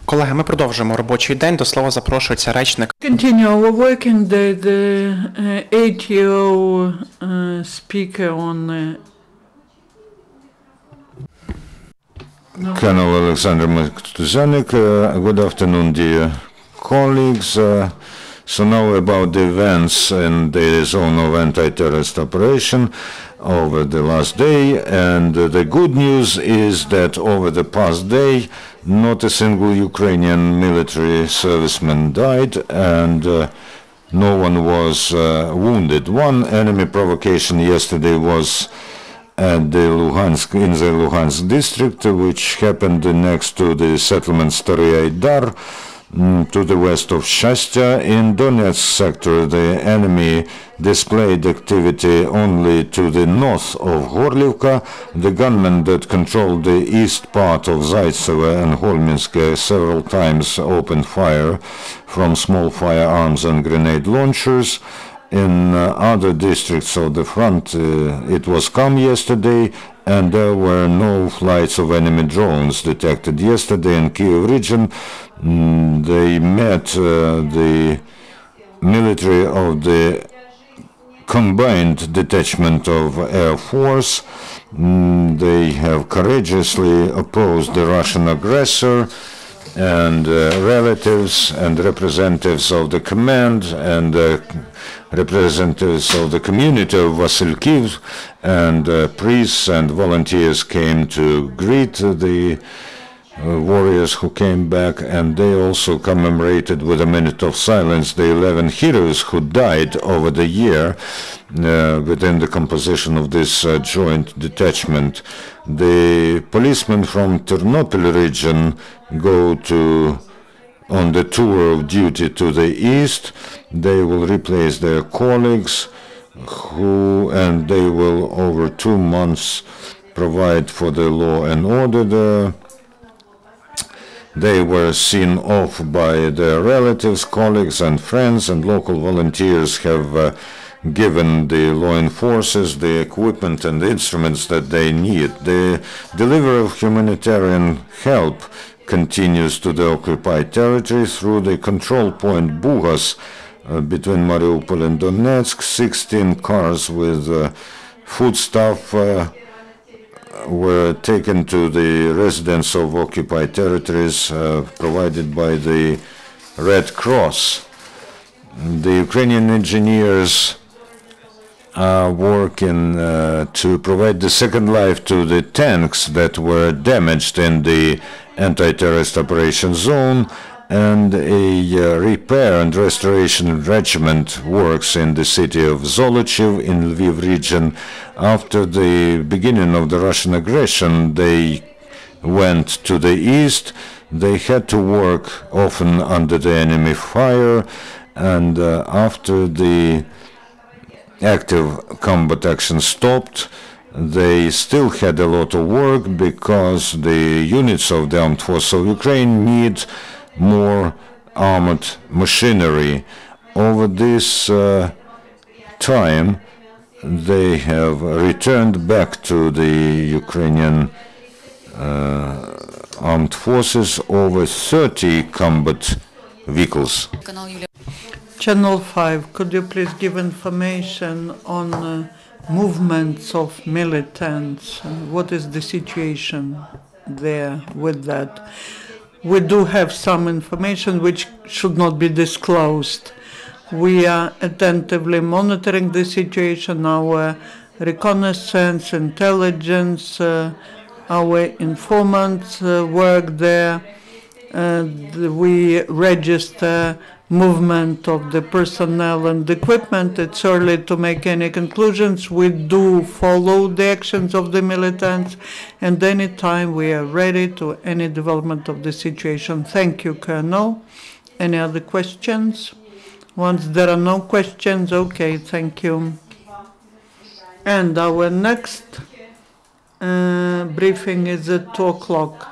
Колеги, ми продовжуємо робочий день. До слова запрошується речник. Continue our working day. The ATO speaker on Colonel Oleksandr Motuzyanyk. Good afternoon, dear colleagues. So now about the events in the zone of anti-terrorist operation over the last day. And the good news is that over the past day, not a single Ukrainian military serviceman died, and no one was wounded. One enemy provocation yesterday was at the in the Luhansk district, which happened next to the settlement Stary Aidar, to the west of Shastya. In Donetsk sector, the enemy displayed activity only to the north of Gorlivka. The gunmen that controlled the east part of Zaitsevo and Holminsk several times opened fire from small firearms and grenade launchers. In other districts of the front, it was calm yesterday, and there were no flights of enemy drones detected yesterday in Kyiv region. They met the military of the combined detachment of Air Force. They have courageously opposed the Russian aggressor, and relatives and representatives of the command and representatives of the community of Vasilkiv and priests and volunteers came to greet the warriors who came back, and they also commemorated with a minute of silence the 11 heroes who died over the year within the composition of this joint detachment. The policemen from Ternopil region go on the tour of duty to the east. They will replace their colleagues and they will over 2 months provide for the law and order there. They were seen off by their relatives, colleagues and friends, and local volunteers have given the law enforcers the equipment and the instruments that they need. The delivery of humanitarian help continues to the occupied territory through the control point Bugas between Mariupol and Donetsk. 16 cars with foodstuff were taken to the residents of occupied territories provided by the Red Cross. The Ukrainian engineers are working to provide the second life to the tanks that were damaged in the anti-terrorist operation zone, and a repair and restoration regiment works in the city of Zolochiv in Lviv region. After the beginning of the Russian aggression, they went to the east. They had to work often under the enemy fire, and after the active combat action stopped, they still had a lot of work because the units of the armed forces of Ukraine need more armored machinery. Over this time, they have returned back to the Ukrainian armed forces over 30 combat vehicles. Channel 5, could you please give information on movements of militants? What is the situation there with that? We do have some information which should not be disclosed. We are attentively monitoring the situation. Our reconnaissance, intelligence, our informants work there. We register movement of the personnel and equipment. It's early to make any conclusions. We do follow the actions of the militants, and anytime we are ready to any development of the situation. Thank you, Colonel. Any other questions? Once there are no questions, okay, thank you. And our next briefing is at 2 o'clock.